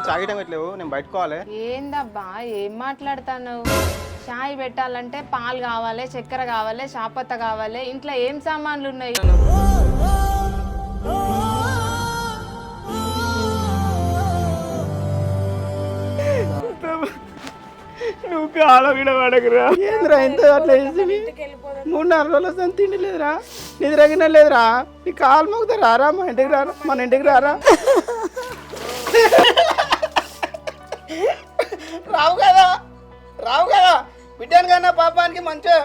చాగిటం పెట్టలేవు, నేను బయటకోవాలి. ఏందబ్బా ఏం మాట్లాడతాను? చాయ్ పెట్టాలంటే పాలు కావాలి, చక్కెర కావాలి, చాపత్త కావాలి, ఇంట్లో ఏం సామాన్లు ఉన్నాయి? నువ్వు కాలం విడ పడకురా. ఏంద్రా ఎంత అట్లా చేసి 3-4 రోజులు వస్తాను తిండి లేదురా, నిద్రగిన లేదురా. నీ కాలు మొక్కుతా రారా, మా ఇంటికి రారా, మన ఇంటికి రారా. రావు కదా బిడ్డను కన్నా పాపానికి మంచిగా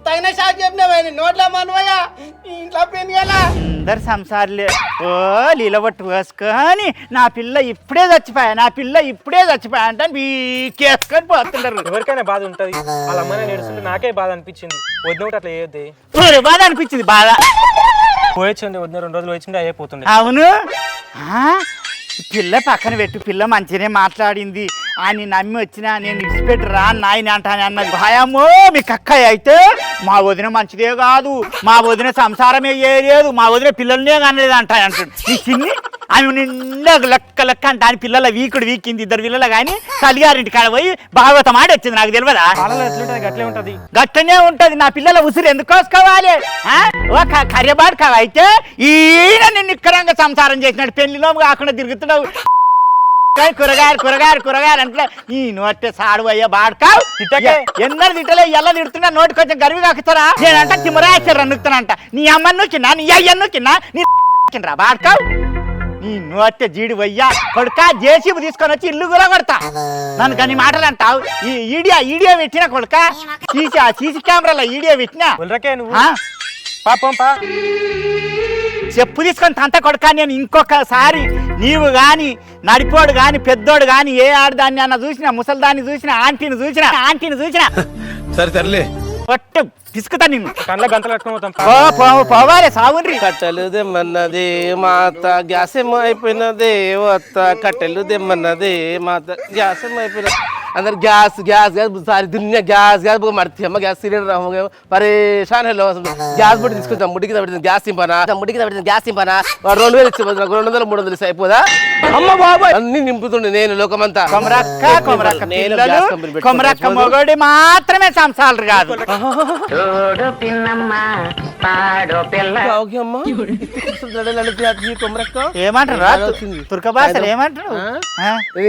తగిన షాక్ చెప్పినావు. నోట్ల మనవయ్యా ఇంట్లో పెన్ కదా అందరు సంసారులే. ఓ లీలబట్టు వేసుకొని నా పిల్ల ఇప్పుడే చచ్చిపోయా అంటే బీకేసుకొని పోతుంటారు. ఎవరికైనా బాధ ఉంటుంది. వాళ్ళ అమ్మనే నేడుస్తుంటే నాకే బాధ అనిపించింది. వద్దు అట్లా చేయొద్ది. బాధ అనిపించింది. బాధ పోయొచ్చండి, వద్దు 2 రోజులు వచ్చిండే అయిపోతుంది. అవును, పిల్ల పక్కన పెట్టు, పిల్ల మంచిగానే మాట్లాడింది. ఆయన నమ్మి వచ్చినా నేను ఇడిచిపెట్టి రా నాయన అంటాను అన్నది. భయమో మీ కక్కయ్య అయితే మా వదిన మంచిదే కాదు, మా వదిన సంసారమే చేయలేదు, మా వదిన పిల్లలనే కనలేదు అంటాను అంటాడు. ఈ చిన్ని ఆమె నిండా లెక్క అంటే ఆయన పిల్లల వీకింది. 2 పిల్లలు కానీ తల్లిగారింటి కాడ పోయి భాగవతం ఆడి వచ్చింది. నాకు తెలియదా? గట్లనే ఉంటది. నా పిల్లల ఉసిరు ఎందుకు కోసుకోవాలి? ఒక కర్యబాటు కావైతే ఈయన నిన్ను నిక్కరంగా సంసారం చేసినాడు. పెళ్లిలో కాకుండా తిరుగుతున్నావు. కూరగాయలు అంటే ఈ నోటే సాడు అయ్యా బాడుకావు. ఎన్నరు తిట్టలే ఎలా తిడుతున్నా నోటి కొంచెం గర్వి కాకుతారా? నేనంట తిమ్మరాచారు అనుకుతానంట. నీ అమ్మని నూకినా, నీ అయ్యను నూకినా, నీ రా బాడుకావు. నీ నోటే జీడి వయ్యా కొడుక జేసీబీ తీసుకొని వచ్చి ఇల్లు కూడా కొడతా. నన్ను కానీ మాటలు అంటావు. ఈ ఈడియో పెట్టినా కొడుక, సీసీ కెమెరాలో ఈడియో పెట్టినా చెప్పు తీసుకొని తంత కొడుక. నేను ఇంకొకసారి నీవు గాని నడిపోడు గాని పెద్దోడు గాని ఏ ఆడదాన్ని అన్న చూసినా, ముసలిదాన్ని చూసినా, ఆంటీని చూసినా సరే పట్టు తీసుకుతా నిన్ను. కళ్ళ గంటలు కట్టుకొని పోవాలే సాగుండ్రి. కట్టెలు దెమ్మన్నది మాత, గ్యాస్ ఏమో అయిపోయినది వత్త. కట్టెలు దెమ్మన్నది మాత, గ్యాస్ ఏమో అయిపోయినది. अंदर गैस गैस गैस सारी दुनिया गैस गैस मरती है गैस सिलेंडर हो गए परेशान है लोग गैस बड़ी తీసుకొచ్చాం ముడికి తబెట్టిన గ్యాస్ సింపనా వాడు 2000 ఇచ్చి 200 300 ఇస్తే అయిపోదా అమ్మ బాబాయ్ అన్ని నింపుతుండే నేను లోకమంతా కొమరక్క మొగోడి మాత్రమే సంసాలు కాదు తోడు పిన్నమ్మ పాడో పిల్ల అమ్మ కొమరక్క ఏమంటారు తుర్క భాషలు ఏమంటారు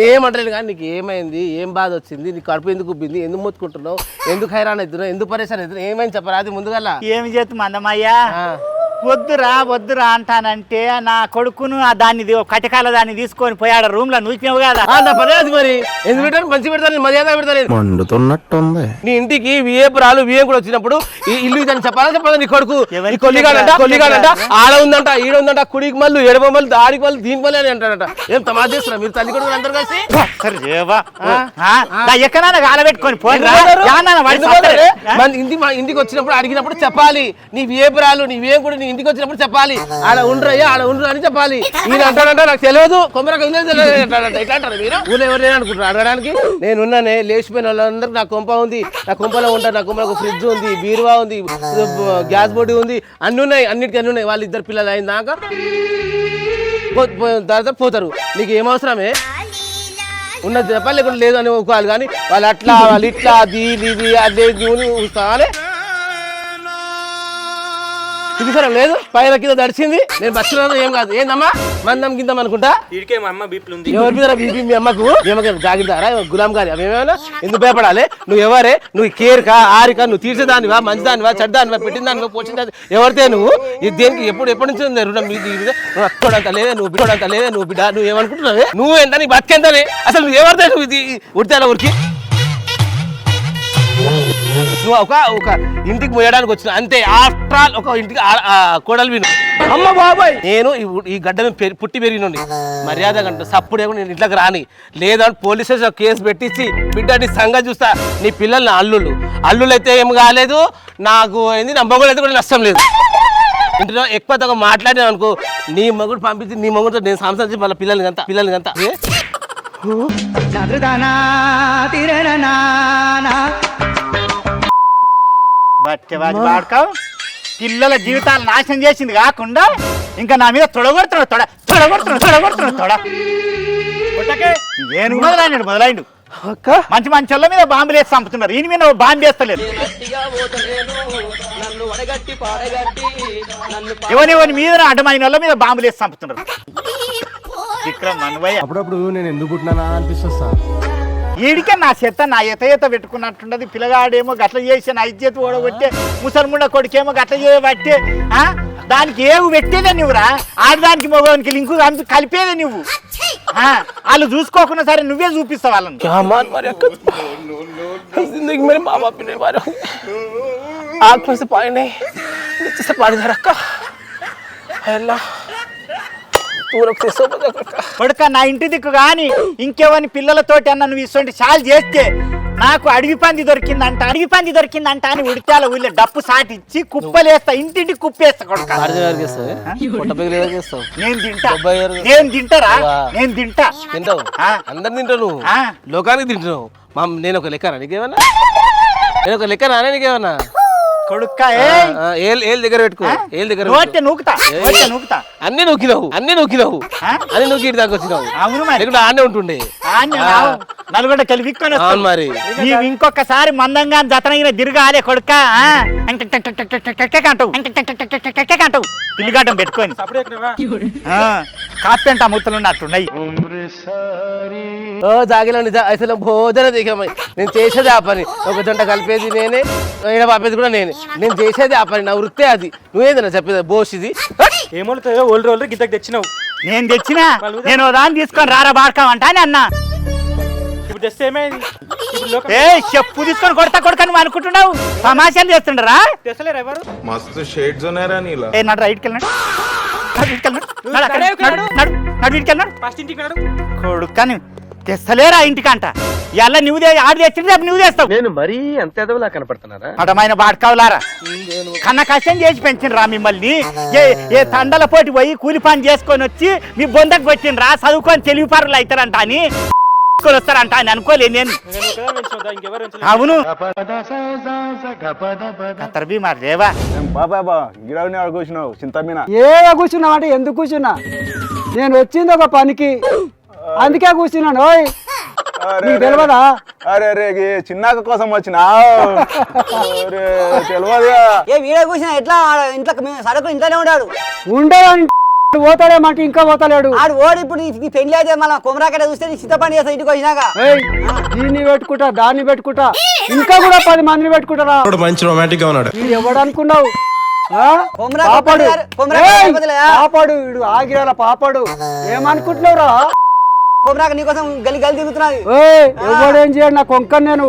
ఏమంటలేదు కానీ నీకు ఏమైంది ఏం బాధ వచ్చింది నీ కడుపు ఎందుకు ఉబ్బింది ఎందుకు మొత్తుకుంటున్నావు ఎందుకు హైరాన్ అవుతున్నావు ఎందుకు పరేషాన్ అవుతున్నావు ఏమైంది చెప్పరా అది ముందుగల ఏమి చేస్తుంది అందమయ్యా వద్దురా అంటానంటే నా కొడుకును దాన్ని కటకాల దాన్ని తీసుకొని పోయాడు రూమ్ లో నూకినావు కదా నా పని అది మరి ఎందుకు పెట్టాను మంచి పెడతాను మర్యాద పెడతాను మండుతున్నట్టుంది నీ ఇంటికి విఏపురాలు విఏ కూడా వచ్చినప్పుడు ఇల్లు ఇదని చెప్పాలా నీ కొడుకు కొల్లిగాడంట ఆడ ఉందంట ఈడ ఉందంట కుడికి మళ్ళీ ఎడమ మళ్ళీ ఆడికి మళ్ళీ దీనికి మళ్ళీ అని అంటాడంట ఏం తమాషా చేస్తున్నా మీరు తల్లి కొడుకులు అందరు కలిసి ఎక్కడ ఆలబెట్టుకొని ఇంటికి వచ్చినప్పుడు అడిగినప్పుడు చెప్పాలి నీ విఏపురాలు నీ విఏ కూడా ఇంటికి వచ్చినప్పుడు చెప్పాలి ఆడ ఉండరయ్యా ఆడ ఉండరు అని చెప్పాలి ఈయన అంటాడంట నాకు తెలియదు కొమ్మరక అంటాడంట ఎట్లా అంటారు మీరు ఊళ్ళో ఎవరు అనుకుంటారు అడగడానికి నేనున్నానే లేచిపోయిన వాళ్ళందరికీ నా కొంప ఉంది నా కొంపలో ఉంటారు నా కొంపలో ఒక ఫ్రిడ్జ్ ఉంది బీరువా ఉంది గ్యాస్ బోర్డు ఉంది అన్ని ఉన్నాయి అన్నిటికీ అన్ని ఉన్నాయి వాళ్ళు 2 పిల్లలు అయినాక తర్వాత పోతారు నీకు ఏమవసరమే ఉన్నది చెప్పాలి లేకుండా లేదు అని ఒప్పుకోవాలి కానీ వాళ్ళు అట్లా వాళ్ళు ఇట్లా ఇది అదే చూస్తానే ఇది సరే లేదు పైన కింద దడిచింది నేను బస్సులో ఏం కాదు ఏందమ్మా మందం కిందం అనుకుంటా ఎవరి మీద బీపీ మీ అమ్మకు జాగిరిదారా గులాం గారి అవేమైనా ఎందుకు భయపడాలి నువ్వు ఎవరే నువ్వు కేర్కా ఆరికా నువ్వు తీర్చేదానివా మంచిదానివా చెడ్డానివా పెట్టిన దానివా పోసిన ఎవరితే నువ్వు ఇది దేనికి ఎప్పటి నుంచి ఉంది రుణం నువ్వు అక్కడంత లేదా నువ్వు బిడ్డంత లేదా నువ్వు బిడ్డ నువ్వు ఏమనుకుంటున్నావే నువ్వు ఎంత నీకు బతికెంతనే అసలు నువ్వు ఎవరితే నువ్వు ఇది ఉడితే ఊరికి నువ్వు ఒక ఇంటికి మోయడానికి వచ్చిన అంతే ఆఫ్టర్ ఆల్ ఒక ఇంటికి కోడలు విను అమ్మ బాబాయ్ నేను ఈ గడ్డ పుట్టి పెరిగినండి మర్యాద కంటే సప్పుడు నేను ఇంట్లోకి రాని లేదంటే పోలీస్ స్టేషన్ కేసు పెట్టించి బిడ్డ సంగతి చూస్తా నీ పిల్లల్ని అల్లుళ్ళు అయితే ఏం కాలేదు నాకు అయింది నా మగుడు అయితే కూడా నష్టం లేదు ఇంట్లో ఎక్కువ తగ్గ మాట్లాడినా అనుకో నీ మగుడు పంపించి నీ మగుడితో నేను సంసారించి వాళ్ళ పిల్లలకి అంతా బట్టె వాడి వాడుకావు పిల్లల జీవితాలు నాశనం చేసింది కాకుండా ఇంకా నా మీద తొడగొడుతున్నాడు ఏను మొదలైండు అక్క మంచి వాళ్ళ మీద బాంబులు వేసి చంపుతున్నారు ఈయన మీద బాంబు వేస్తలేదు ఎవరి మీద అడ్డమైన వాళ్ళ మీద బాంబులు వేసి చంపుతున్నారు ఇక్కడ మనవయ్య అప్పుడప్పుడు నేను ఎందుకు పుట్టినానా అనిపిస్తుంది సార్. ఈడికే నా చెత్త నా ఎత పెట్టుకున్నట్టుండదు పిల్లగాడేమో గట్ల చేసి నా ఇజ్జత్ ఓడగొట్టే ముసల్ముండ కొడుకేమో గట్ల చేయబట్టే దానికి ఏమి పెట్టేదే నువ్వురా ఆడదానికి మగవానికి లింకు కలిపేదే నువ్వు వాళ్ళు చూసుకోకుండా సరే నువ్వే చూపిస్తావు వాళ్ళని क्या मान मारे अक्का जिंदगी मेरे माँ बाप ने मारा आँख में से पानी नहीं नीचे से पानी धर अक्का अल्लाह तू लोग से सब కొడుక నా ఇంటి దిక్కు కానీ ఇంకేవని పిల్లలతోటి అన్న నువ్వు ఇటువంటి చాలు చేస్తే నాకు అడవి పంది దొరికిందంట అని ఉడితాల ఊళ్ళో డప్పు సాటిచ్చి కుప్పలేస్తా ఇంటింటి కుప్పేస్తా కొడుక నేను తింటారా నేను తింటా తింటావు అందరు తింటావు నువ్వు లోకానికి తింటున్నావు మా నేను ఒక లెక్కనా నీకేమన్నా నేను ఒక లెక్కనా నీకేమన్నా కొడుక్క ఏళ్ళ దగ్గర పెట్టుకో ఏళ్ళ దగ్గర నూకుతా అన్ని నూకినావు అని నూకి ఇటు దాకా వచ్చినావు అవును మరి లేకుంటే ఆడనే ఉంటుండే నలుగురు కలిపిక్కొని అవును మరి నీవు ఇంకొకసారి మందంగా జతనగిన దిరగాలే కొడుక అంటావు పిల్లిగాటం పెట్టుకొని కాపెంట ముత్తలు ఉన్నట్టున్నాయి ఓ జాగిలండి అసలు భోజన దిగమై నేను చేసేది ఆ పని ఒక జంట కలిపేది నేనే ఈడ పాపేది కూడా నేనే నేను చేసేది ఆ పని నా వృత్తే అది నువ్వేదన్నా చెప్పేది బోసిది ఏమవుతుందో ఓల్డ్ రోల్ గిద్దకు తెచ్చినావు నేను తెచ్చినా నేను దాన్ని తీసుకొని రారా బాడకావంటా అని అన్నా ఇప్పుడు తెస్తే ఏమైంది చెప్పు తీసుకొని కొడతా నువ్వు అనుకుంటున్నావు తమాషాలు చేస్తుండరా తెస్తలేరు ఎవరు మస్తు షేడ్స్ ఉన్నారా నీలా నడు రైట్కి వెళ్ళినాడు ఫస్ట్ ఇంటికి నాడు కొడుకని తెస్తలేరా ఇంటికంట ఎలా నువ్వు ఆడు తెచ్చింది రేపు నువ్వు తెస్తావు నేను మరీ అంత ఎదవలా కనపడుతున్నారా? పటమైన బాడకావులారా కన్న కష్టం చేసి పెంచినరా మిమ్మల్ని ఏ తండల పోటీ పోయి కూలి పని చేసుకొని వచ్చి మీ బొందకు పెట్టినరా చదువుకొని తెలివి పరులు అవుతారంట అని వస్తారంట అని అనుకోలేదు నేను అవును కతర్బీ మరి రేవా బాబా గిడవని ఆడ కూర్చున్నావు చింతమీన ఏగా కూర్చున్నావు అంటే ఎందుకు కూర్చున్నా నేను వచ్చింది ఒక పనికి అందుకే కూర్చున్నాను ఓయ్ నీకు తెలియదా అరే రే చిన్నాక కోసం వచ్చినా తెలియదు ఏ వీడియో కూర్చున్నా ఎట్లా ఇంట్లో సరుకులు ఇంట్లోనే ఉన్నాడు ఉండేవాడి పోతాడేమంటే ఇంకా పోతలేడు ఆడు ఓడి ఇప్పుడు నీ పెళ్లి అయితే మళ్ళీ కొమరాకట చూస్తే నీ సిద్ధపని చేస్తా ఇంటికి వచ్చినాక దీన్ని పెట్టుకుంటా దాన్ని పెట్టుకుంటా ఇంకా కూడా 10 మందిని పెట్టుకుంటారా మంచి రొమాంటిక్ గా ఉన్నాడు ఎవడు అనుకున్నావు పాపాడు పాపాడు వీడు ఆగిరాల పాపాడు ఏమనుకుంటున్నావురా కొమరాక నీకోసం గలి తిరుగుతున్నది ఎవడేం చేయండి నా కొంకని నేను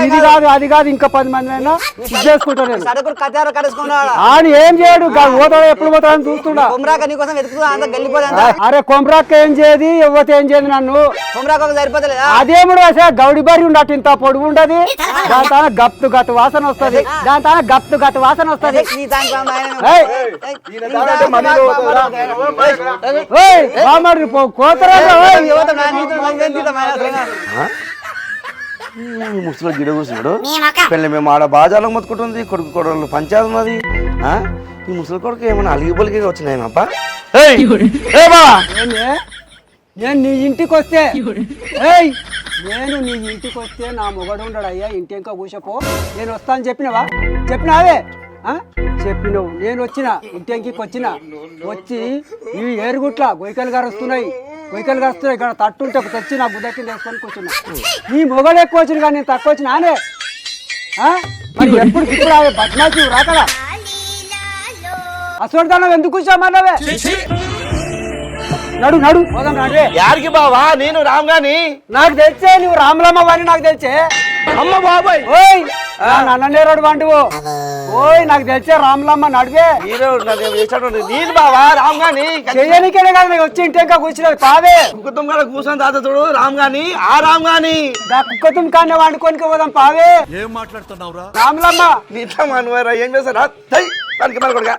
ఇది కాదు అది కాదు ఇంకా 10 మంది అయినా చేసుకుంటా నేను సరుకులు కట్టారు కట్టేసుకున్నాడు ఆడు ఏం చేయడు పోతాడు ఎప్పుడు పోతాడని చూస్తున్నా కొమరాక నీకోసం వెతుకుతున్నా అంత గల్లిపోతా అరే కొమరాక్క ఏం చేయదు ఎవరు ఏం చేయదు నన్ను కొమరాక సరిపోతలేదా అదేముడు అసలు గౌడి బరి ఉండట ఇంత పొడుగు ఉండదు దాని తాన గత్తు వాసన వస్తుంది దాని తాన గత్తు వాసన వస్తుంది కోతరా ముసలో గిడ కూర్చున్నాడు పెళ్ళి మేము ఆడ బాజాలకు మొత్తుకుంటుంది కొడుకు కొడలు పంచాయతీ ఉన్నది ఈ ముసలి కొడుకు ఏమన్నా అలిగి పలిగి వచ్చినాయనప్పా నేను నీ ఇంటికి వస్తే నేను నీ ఇంటికి వస్తే నా మొగడు ఉండడు అయ్యా ఇంటి ఇంకా కూర్చోపో నేను వస్తా అని చెప్పినావే చెప్పినవు నేను వచ్చిన ఇంటికి వచ్చిన వచ్చి ఇవి ఏరుగుట్ల గొయ్యకలు గారు వస్తున్నాయి ఇక్కడ తట్టుంటే తెచ్చి నా బుద్ధ కింద వేసుకొని కూర్చున్నా నీ మొగలు ఎక్కువ వచ్చిన కానీ నేను తక్కువ వచ్చిన ఆనే మరి ఇప్పుడు బద్మాసి రాకదా అసలు ఎందుకు కూర్చోమన్నావే నడు పోదాం రండి యారికి బావా నేను రామ్ గాని నాకు తెలిసే నువ్వు రామలమ్మ వారి నాకు తెలిసే అమ్మ బాబాయ్ ఓయ్ నన్ననేరాడు వంటివు ఓయ్ నాకు తెలిసే రామలమ్మ నడివే నేను బావా రామ్ గాని చెయ్యనికేనే కదా నీకు వచ్చి ఇంటి ఇంకా కూర్చున్నది పావే కుక్కతం కూడా కూర్చొని తాత చూడు రామ్ గాని ఆ రామ్ గాని కుక్కతం కానీ వండుకొని పోదాం పావే ఏం మాట్లాడుతున్నావురా? రామలమ్మ నీట్లా మనవారా ఏం చేస్తారా పనికి మన కొడుగా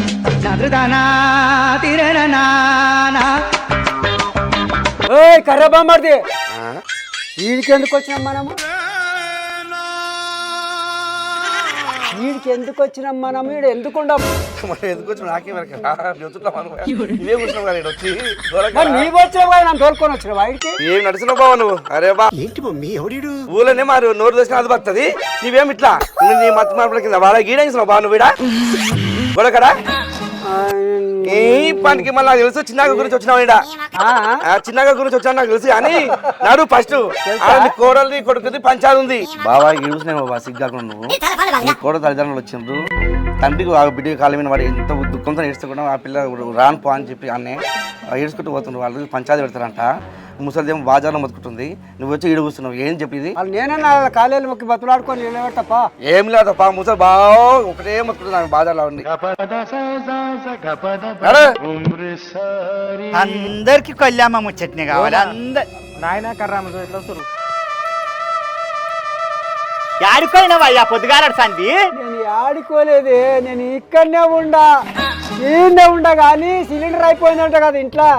ఓయ్ కర్రబామ్మది వీడికి ఎందుకు వచ్చినాం మనము వీడికి ఎందుకు వచ్చినాం మనం వీడు ఎందుకు ఉండం మరి ఎందుకు వచ్చి నాకే ఇదే కూర్చున్నావు కదా వచ్చి మరి నీ వచ్చిన వాడు నన్ను తోలుకొని వచ్చిన వాడికి ఏం నడిచినావు బావ నువ్వు అరే బా ఏంటి మమ్మీ ఎవడు ఊళ్ళోనే మరి నోరు దోసిన అది పడుతుంది నీవేం ఇట్లా నీ మత్తు మార్పుల కింద వాళ్ళ గీడేసినావు బావ నువ్వు వీడా గొడకడా ఏ పనికి మళ్ళీ నాకు తెలుసు చిన్నగా గురించి వచ్చినావు ఈడ చిన్నగా గురించి వచ్చాను నాకు తెలుసు కానీ నాడు ఫస్ట్ కోడలి కొడుకుది పంచాది ఉంది బాబా చూసినావు బాబా సిగ్గాకుండా నువ్వు నీ కోడ తల్లిదండ్రులు వచ్చిండ్రు తండ్రికి బిడ్డ కాళ్ళ మీద వాడు ఎంత దుఃఖంతో ఏడుచుకుంటా ఆ పిల్ల రాను పో అని చెప్పి అన్నే ఏడుచుకుంటూ పోతుండ్రు వాళ్ళు పంచాయతీ పెడతారంట ముసలిదేమో బాజార్లో మొత్తుకుంటుంది నువ్వు వచ్చి ఈడు కూర్చున్నావు ఏం చెప్పింది నేనన్నా కాలేలు మొక్కి బతులాడుకొని నిలబెట్టప్ప ఏం లేదు తప్ప ముసలి బాగా ఒకటే మొత్తుకుంటుంది నాకు బాజార్లో ఉంది అందరికి కొల్లామ ముచ్చట్ని కావాలి అందరు నాయన కర్రామ ఎట్లా వస్తారు ఆడుకోయినావా అయ్యా పొద్దుగాలడు సంది నేను ఆడుకోలేదే నేను ఇక్కడనే ఉండా కానీ సిలిండర్ అయిపోయిందంట కదా ఇంట్లో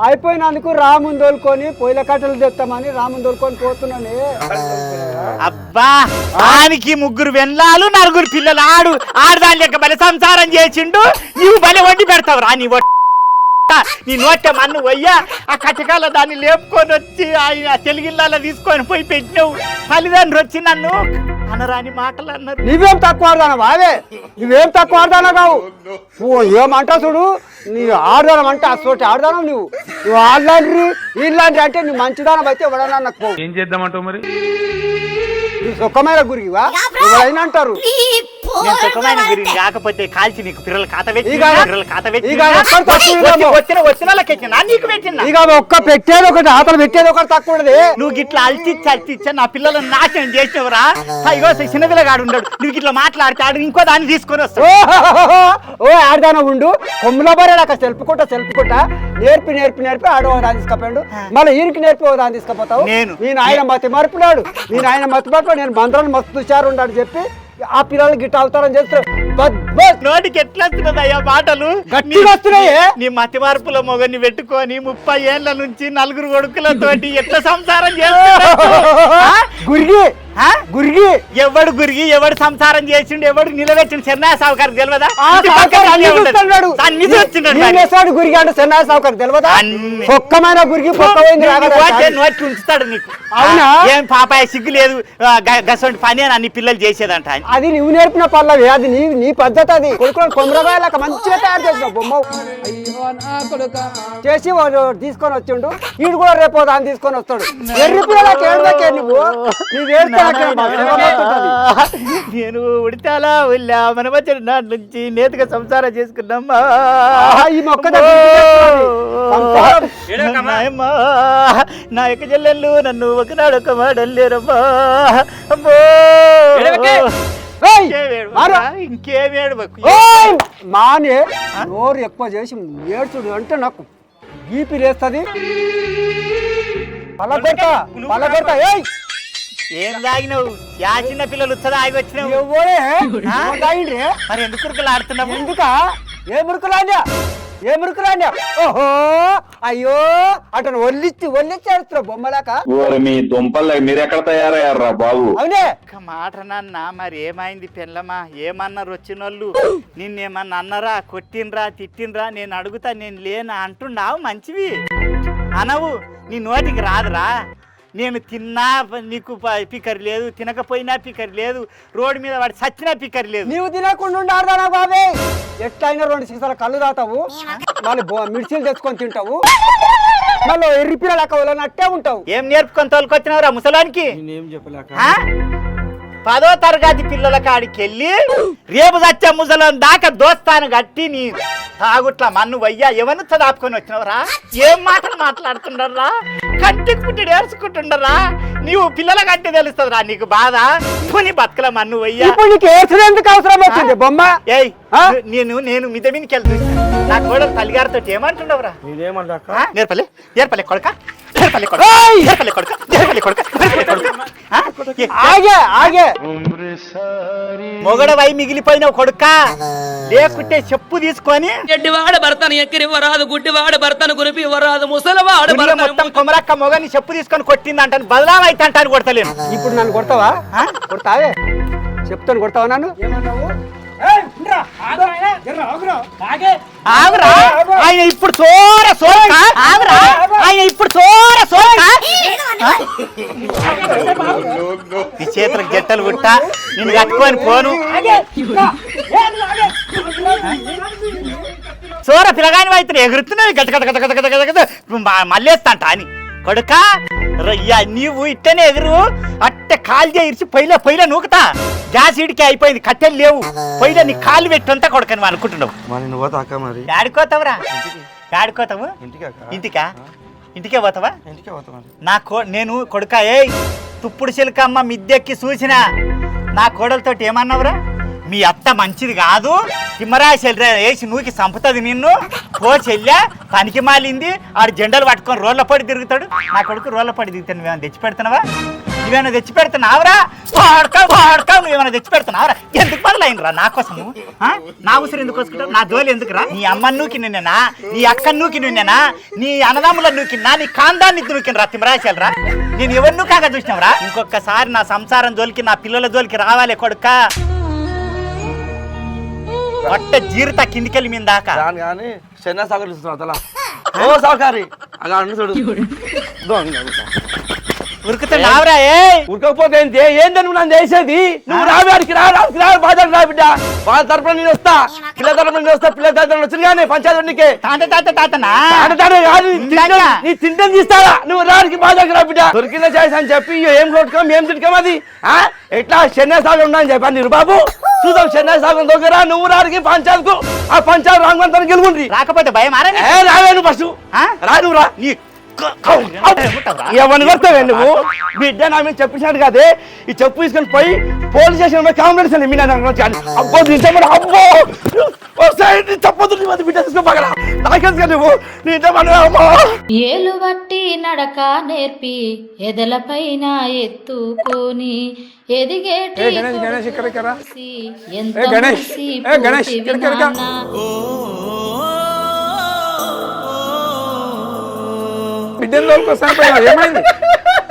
అయిపోయినందుకు రాముని తోలుకొని పొయ్యిల కట్టెలు తెస్తామని రాముని తోలుకొని పోతున్నాను అబ్బా దానికి 3 వెన్లాలు 4 పిల్లలు ఆడదాని లెక్క బలి సంసారం చేసిండు నీవు బలి వండి పెడతావు రా నీ నోట మన్ను పోయ్యా ఆ కట్టకాల దాన్ని లేపుకొని వచ్చి ఆయన తెలుగిళ్ళ తీసుకొని పోయి పెట్టినావు తల్లిదండ్రులు వచ్చి నన్ను అనరాని మాటలు అన్నారు నువ్వేం తక్కువ ఆడదానా బావే నువ్వేం తక్కువ ఆడదానా కావు నువ్వు ఏమంటా చూడు నీ ఆడదానం అంటే అసోటి ఆడదానం నువ్వు ఆడలాంటి వీళ్ళంటి అంటే నువ్వు మంచిదానం అయితే ఎవడన్నా నాకు ఏం చేద్దామంటావు మరి నువ్వు సుఖమైన గురివా ఎవరైనా అంటారు నేను సుఖమైన గురించి కాకపోతే కాల్చి నీకు పిల్లలు ఇక ఒక్క పెట్టేది ఒకటి ఆతలు పెట్టేది ఒకటి తక్కువ నువ్వు గిట్లా అల్చిచ్చా నా పిల్లలను నాశనం చేసినవరా చిన్నపిల్లగాడు ఉండడు నువ్వు గిట్లా మాట్లాడితే ఆడు ఇంకో దాన్ని తీసుకొని వస్తావు ఓ ఆడదాన ఉండు కొమ్ముల బరేడు అక్కడ సెల్పుకుంటా నేర్పి ఆడో దాన్ని తీసుకపోయాడు మళ్ళీ ఈయనకి నేర్పి దాన్ని తీసుకుపోతావు నేను ఆయన మతి మరపులాడు నేను మంత్రాలు మస్తు చూశారు ఉండాడు చెప్పి ఆ పిల్లలు గిట్ట అవుతారని చేస్తారు నోటికి ఎట్లా వస్తున్నదయ్యా మాటలు గట్టిగా వస్తున్నాయి నీ మతి మార్పుల మొగని పెట్టుకొని 30 ఏళ్ల నుంచి 4 కొడుకులతోటి ఎట్లా సంసారం గురిగి ఎవడు సంసారం చేసిండు ఎవడు నిలబెట్టిండు చెన్నై సావుకారు తెలియదా గురిగి అంటే చెన్నై సావుకారు తెలియదా ఒక్కమైన గురిగి నోటి ఉంచుతాడు నీకు అవునా ఏం పాపాయ సిగ్గు లేదు గసంటి పని అని అన్ని పిల్లలు చేసేదంట అది నువ్వు నేర్పిన పల్లవి అది నీ పద్ధతి అది కొడుకులు కొమ్మరగాయలకు మంచిగా తయారు చేసిన బొమ్మ చేసి వాడు తీసుకొని వచ్చిండు వీడు కూడా రేపు దాన్ని తీసుకొని వస్తాడు ఎర్రి పిల్లలకి ఏడవకే నువ్వు నేను ఉడితాలా ఉల్లా మన మధ్య నాటి నుంచి నేతగా సంసారం చేసుకున్నామ్మా ఈ మొక్క నా యొక్క చెల్లెళ్ళు నన్ను ఒకనాడు ఒక మాడలేరమ్మా ఇంకేమేడు మానే నోరు ఎక్కువ చేసి ఏడ్చుడు అంటే నాకు బీపీ లేస్తుంది పలగొడతా ఏం తాగినావు యా చిన్న పిల్లలు ఉత్తదా ఆగి వచ్చినావు మరి ఎందుకు కురుకులు ఆడుతున్నావు ఏ మురుకులాండా ఓహో అయ్యో అతను ఒళ్ళిచ్చి ఆడుతున్నావు బొమ్మలాక మీ దుంపల్ మీరెక్కడ తయారయ్యారా బాబు అవునే మాట నాన్న మరి ఏమైంది పెళ్ళమ్మా ఏమన్నారు వచ్చినోళ్ళు నిన్నేమన్నా అన్నరా కొట్టినరా తిట్టినరా నేను అడుగుతా నేను లేనా అంటున్నావు మంచివి అనవు నీ నోటికి రాదురా నేను తిన్నా నీకు పికర్ లేదు తినకపోయినా పికర్ లేదు రోడ్డు మీద వాడు చచ్చినా పికర్ లేదు నీవు తినకుండా ఆడదానా బాబే ఎట్లయినా 2 సీసాల కళ్ళు తాతావు మళ్ళీ మిర్చీలు తెచ్చుకొని తింటావు మళ్ళీ ఎర్రి పిల్లలు అక్క నట్టే ఉంటావు ఏం నేర్పుకొని తోలుకొచ్చినావురా ముసలానికి 10వ తరగతి పిల్లల కాడికి వెళ్ళి రేపు సత్య ముసలం దాకా దోస్తాను గట్టి నీ తాగుట్లా మన్ను వయ్యా ఎవరిని దాపుకొని వచ్చినవరా ఏం మాటలు మాట్లాడుతుండరా కంటికి పుట్టి ఏర్చుకుంటుండరా నీవు పిల్లల కంటే తెలుస్తుందిరా నీకు బాధ నీ బతుకల మన్ను వయ్యా ఎందుకు అవసరం వచ్చింది బొమ్మ ఏయ్ నేను మిద మీదకి వెళ్తున్నా నా కోడలు తల్లిగారితో ఏమంటుండవరా నేనేమన్నా నేర్పలే కొడక మొగడవై మిగిలిపోయినావు కొడుక, లేకుంటే చెప్పు తీసుకొని ఎడ్డివాడ భర్తను ఎక్కిరివ్వరాదు, గుడ్డివాడ భర్తను గురిపివ్వరాదు, ముసలివాడు మొత్తం కొమరక్క మొగని చెప్పు తీసుకొని కొట్టిందంటాను, బదలామైతే అంటాను కొడతలేను. ఇప్పుడు నన్ను కొడతావా? కొడతావే? చెప్తాను, కొడతావా నన్ను? ఆగురా, ఆయన ఇప్పుడు ఆయన ఇప్పుడు నీ చేతులకు జట్టలు కుట్టా, నిన్ను కట్టుకొని పోను. చోర పిల్లగాని అయితే ఎగురుతున్నాయి గత గత గత గత గత గత గత మళ్ళేస్తాంట అని కొడుక. నీవు ఇట్టనే ఎగురు, అట్టే కాలు చేసి పొయ్యిలో నూకుతా. గ్యాస్ ఇడికి అయిపోయింది, కట్టెలు లేవు, పొయ్యిలో నీ కాలు పెట్టుంతా కొడుకని అనుకుంటున్నావు. ఆడుకోతావురా? ఆడుకోతావు ఇంటికా? ఇంటికే పోతావా? నేను కొడుక తుప్పుడు చిలుకమ్మ మిద్దెక్కి చూసిన నా కోడలతోటి ఏమన్నావురా? మీ అత్త మంచిది కాదు, తిమ్మరా చెల్లి వేసి నూకి చంపుతుంది నిన్ను, పో చెల్లె పనికి మాలింది. ఆడు జెండలు పట్టుకొని రోడ్ల పడి తిరుగుతాడు. నా కొడుకు రోడ్ల పడి తిరుగుతాడు. నువ్వేమైనా తెచ్చి పెడుతున్నావా? నువ్వేమైనా తెచ్చి పెడుతున్నావురా? నువ్వేమైనా తెచ్చి పెడుతున్నావురా? ఎందుకు బదులైనరా నా కోసము? నా ఉసిరి ఎందుకు వసుకుంటావు? నా జోలి ఎందుకురా? నీ అమ్మని నూకి నిన్నేనా, నీ అక్కని నూకి నిన్నేనా, నీ అన్నదమ్ములను నూకినా, నీ కాందాన్ని నూకినరా తిమ్మరాశలరా? నేను ఎవరినూ కాగా చూసినావురా? ఇంకొకసారి నా సంసారం జోలికి, నా పిల్లల జోలికి రావాలి కొడుక. ఒట్ట జీరిత కిందికెళ్ళి మీద దాకా చెన్నై సాగర్ ఓ సౌకారి ఉరుకుతున్నావురా? ఉరకపోతే ఏంటని నువ్వు నన్ను చేసేది? నువ్వు రావాడికి రా బాధలు రా బిడ్డ. వాళ్ళ తరపున నేను వస్తా, పిల్లల తరపున నేను వస్తా. పిల్లల తరపున వచ్చింది కానీ పంచాయతీకి నీ తింటని తీస్తారా? నువ్వు రాడికి బాధకి రా బిడ్డ. దొరికిందా చేసి అని చెప్పి ఏం కొట్టుకోం, ఏం తిట్టుకోం. అది ఎట్లా చెన్నై సాగర్ ఉండని చెప్పాను మీరు బాబు. చూద్దాం చెన్నై సాగర్ దగ్గర నువ్వు రాడికి పంచాయతీకు, ఆ పంచాయతీ రాంగంతా గెలుగుండ్రి. రాకపోతే భయం రావేను ఫస్ట్ రా, నువ్వు రా. ఎవరిని కొడతావే నువ్వు? బిడ్డ నా మీద చెప్పించాడు కదే, ఈ చెప్పు తీసుకొని పోయి పోలీస్ స్టేషన్ కాంప్లైంట్ మీ అబ్బో అబ్బో చెప్పొద్దు బిడ్డ తీసుకోగలరా? నాకెందుకు నువ్వు నీ ఏలు బట్టి నడక నేర్పి ఎదలపైన ఎత్తుకొని ఎదిగేటి బిడ్డల ఏమైంది?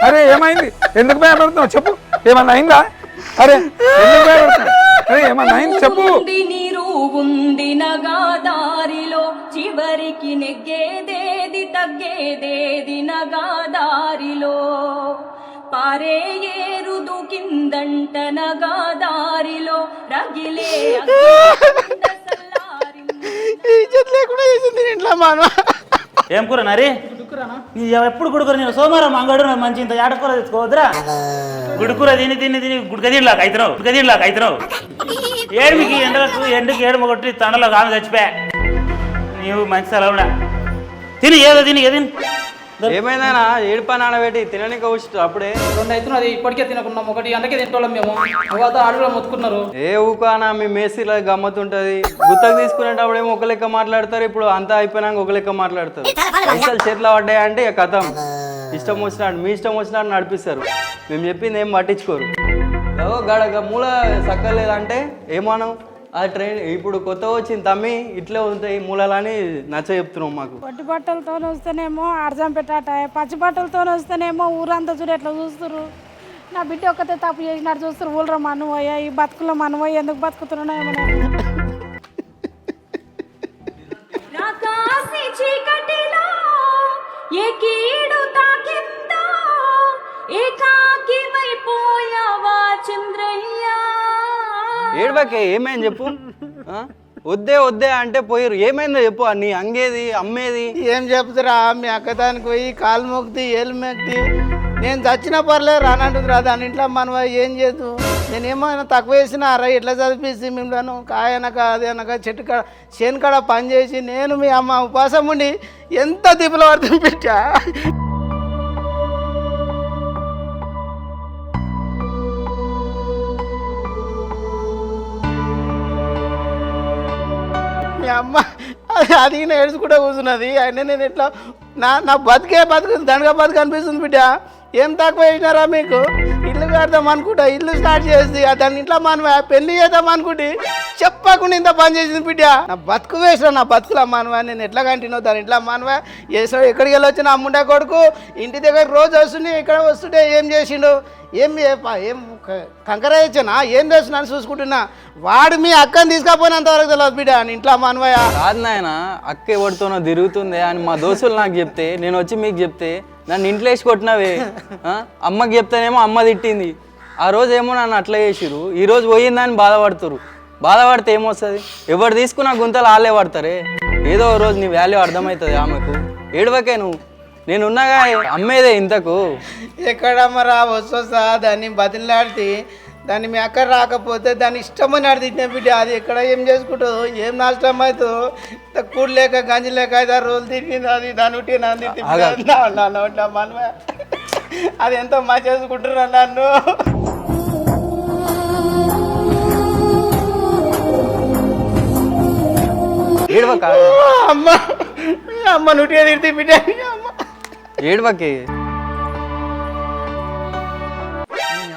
అరే ఏమైంది? ఎందుకు భయపడుతున్నావు చెప్పు, ఏమన్నా అయిందా? అరే ఎందుకు భయపడుతున్నావు? అరే ఏమన్నా అయింది చెప్పు. నీరు ఉండిన గాదారిలో చివరికి నెగ్గేదేది తగ్గేదేది నగాదారిలో పారే ఏరుదు కిందంట నగాదారిలో రగిలే ఏం కూర నరి? ఎప్పుడు గుడుకుర? నేను సోమవారం అంగడు మంచి ఇంత ఏడకూర తెచ్చుకోవద్దురా? గుడుకుర తిని తిని తిని గుడికదీలాగా అవుతున్నావు. ఏడుమికి ఎండకు ఏడుమ కొట్టి తండలో కాను చచ్చిపోయా. నీవు మంచి సెలవుడా తిని ఏదో తిని ఏది ఏమైందా? ఏడుపా నానబెట్టి తినడానికి వచ్చి అప్పుడే 2 అవుతున్నది, ఇప్పటికే తినకున్నాం. 1 గంటకే తింటోళ్ళం మేము. అడవిలో మొత్తుకున్నారు. ఏ ఊకానా మీ మేసీలో గమ్మతుంటది. గుత్తకు తీసుకునేటప్పుడేమో ఒక లెక్క మాట్లాడతారు, ఇప్పుడు అంతా అయిపోయినాక ఒక లెక్క మాట్లాడతారు. పైసలు చేతిలో పడ్డాయంటే ఇక కథం. ఇష్టం వచ్చినట్టు మీ ఇష్టం వచ్చినట్టు నడిపిస్తారు. మేము చెప్పింది ఏం పట్టించుకోరు. గడగ మూల సక్కలేదంటే ఏమనం? ఆ ట్రైన్ ఇప్పుడు కొత్త వచ్చింది తమ్మి, ఇట్లే ఉంటాయి మూలాలని నచ్చ చెప్తున్నాం. మాకు పట్టు బట్టలతో వస్తేనేమో అర్జం పెట్టాట, పచ్చి బట్టలతో వస్తేనేమో ఊరంతా చూడు ఎట్లా చూస్తారు. నా బిడ్డ ఒక్కతే తప్పు చేసినట్టు చూస్తారు. ఊళ్ళో మనవయ్యా, ఈ బతుకులో మనవయ్య ఎందుకు బతుకుతున్నా ఏమన్నా. ఏడవకే, ఏమైంది చెప్పు. వద్దే అంటే పోయారు. ఏమైందో చెప్పు. నీ అంగేది అమ్మేది ఏం చెప్తురా? మీ అక్కదానికి పోయి కాలు మొక్కితే ఏళ్ళు మొక్కితే నేను చచ్చినా పర్లేదు రానంటుందిరా. దాని ఇంట్లో మనం ఏం చేద్దు? నేనేమైనా తక్కువ వేసినా రా, ఎట్లా చదివిస్తే మిమ్మల్ని కాయనక అది అనక చెట్టు కాడ చేను కాడ పని చేసి నేను మీ అమ్మ ఉపాసం ఉండి ఎంత దిబ్బలు పడుతుంది పెట్టా. మీ అమ్మ అది ఏడ్చుకుంటూ కూర్చున్నది అయినా నేను ఎట్లా నా బతుకు దండగా బతుకు అనిపిస్తుంది బిడ్డ. ఏం తక్కువ వేసినారా మీకు? ఇల్లు కడదాం అనుకుంటా, ఇల్లు స్టార్ట్ చేసి దాని ఇంట్లో మనం పెళ్లి చేద్దాం అనుకుంటే చెప్పకుండా ఇంత పని చేసింది బిడ్డ. నా బతుకు వేసిన నా బతుకులు అమ్మానువా, నేను ఎట్లా కంటిన్యూ దాని ఇంట్లో అమ్మానువా చేసాడు. ఎక్కడికి వెళ్ళి వచ్చిన అమ్ముండే కొడుకు ఇంటి దగ్గర రోజు వస్తుండే, ఇక్కడ వస్తుంటే ఏం చేసిండు, ఏం కంకర ఇచ్చానా ఏం చేస్తున్నాను చూసుకుంటున్నా. వాడు మీ అక్కని తీసుకపోయినంతవరకు తెలియదు బిడ్డ ఇంట్లో అమ్మానువా. కాదు నాయన, అక్క ఎవరితోనో తిరుగుతుంది అని మా దోస్తులు నాకు చెప్తే, నేను వచ్చి మీకు చెప్తే నన్ను ఇంట్లో వేసి కొట్టినవే. అమ్మకి చెప్తేనేమో అమ్మ తిట్టింది. ఆ రోజు ఏమో నన్ను అట్లా చేసిరు, ఈరోజు పోయిందని బాధపడుతురు. బాధపడితే ఏమొస్తుంది? ఎవరు తీసుకున్న గుంతలు ఆలే పడతారే. ఏదో రోజు నీ వాల్యూ అర్థమవుతుంది ఆమెకు. ఏడవకే నువ్వు, నేనున్నాగా అమ్మేదే ఇంతకు. ఎక్కడమ్మరా వస్తా దాన్ని బతిలాడితే దాన్ని మీ అక్కడ రాకపోతే దాన్ని ఇష్టమని అడిగితే బిడ్డ. అది ఎక్కడ ఏం చేసుకుంటుందో ఏం నష్టం అవుతుందో కూడు లేక గంజి లేక 5-6 రోజులు తిట్టింది. అది దాని ఉట్టి నన్ను తిట్టిన మనమే అది ఎంతో మంచి చేసుకుంటున్నా నన్ను. అమ్మ అమ్మ నుట్టిగా తిడితే బిడ్డ. ఏడవకే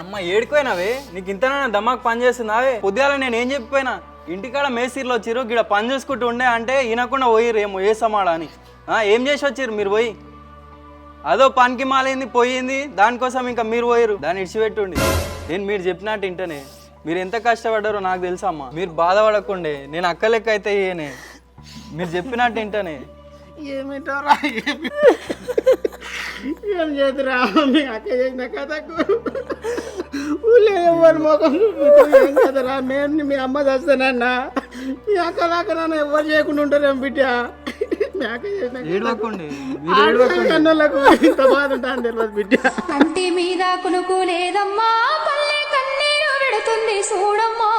అమ్మ, ఏడుకోయినావే నీకు ఇంతనా దమాక్ పని చేస్తున్నావే. పొద్దుగాల నేను ఏం చెప్పిపోయినా, ఇంటికాడ మేసీర్లు వచ్చిర్రు, గిడ పని చేసుకుంటూ ఉండే అంటే వినకుండా పోయిర్రు ఏమో ఏ సమాడా అని. ఏం చేసి వచ్చిర్రు మీరు పోయి? అదో పనికి మాలింది పోయింది, దానికోసం ఇంకా మీరు పోయిర్రు. దాన్ని ఇడిచిపెట్టుండి. నేను మీరు చెప్పినట్టు ఇంటనే మీరు ఎంత కష్టపడ్డారో నాకు తెలుసమ్మా. మీరు బాధపడకుండే నేను అక్క లెక్క అయితే ఏనే, మీరు చెప్పినట్టు ఇంటనే. ఏమిటోరా ఏం చేతురా మీ అక్క చేసిన కథకు ఊళ్ళో ఎవరు మొఖం ఏం కదరా. మేము మీ అమ్మ చేస్తానన్నా మీ అక్క దాకా నన్ను ఎవరు చేయకుండా ఉంటారేం బిడ్డ. మీ అక్క చేసిన కన్నులకు ఇంత బాధ ఉంటాను తెలియదు బిడ్డ. కంటి మీద కునుకు లేదమ్మా, పల్లె కన్నీరు పెడుతుంది చూడమ్మా,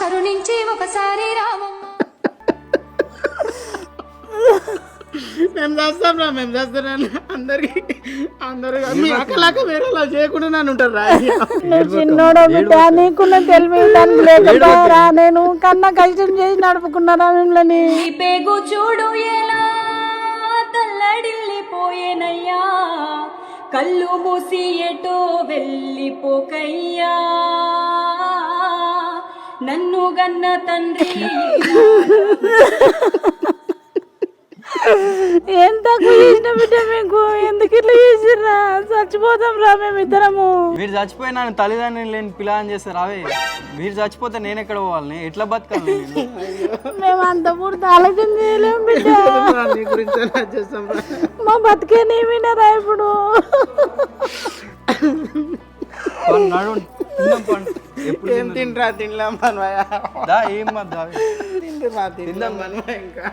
కరుణించి ఒకసారి రావమ్మా. మేము చేస్తాం అందరికి అందరు మీ అక్కలాక వేరేలా చేయకుండా నన్ను ఉంటారు రా. నువ్వు చిన్నోడో బిడ్డ, నీకున్న తెలివి లేకపోయారా? నేను కన్నా కష్టం చేసి నడుపుకున్నారా మిమ్మల్ని. పేగు చూడు ఎలా తల్లడిల్లిపోయేనయ్యా, కళ్ళు మూసి ఎటో వెళ్ళిపోకయ్యా, నన్ను గన్న తండ్రి. ఏం తక్కువ చేసిన బిడ్డ మీకు? ఎందుకు ఇట్లా చేసిర్రా? చచ్చిపోతాం రా మేమిద్దరము. మీరు చచ్చిపోయినా తల్లిదండ్రులు లేని పిల్లని చేస్తారు అవే. మీరు చచ్చిపోతే నేను ఎక్కడ పోవాలి, ఎట్లా బతకాలి? మేము అంత పూర్తి ఆలోచన చేయలేము బిడ్డ. మా బతికేనేమినరా ఇప్పుడు? ఏం తింటరా తినలేం మనవయ్య. ఏం తింటున్నా తిందాం మనవయ్య. ఇంకా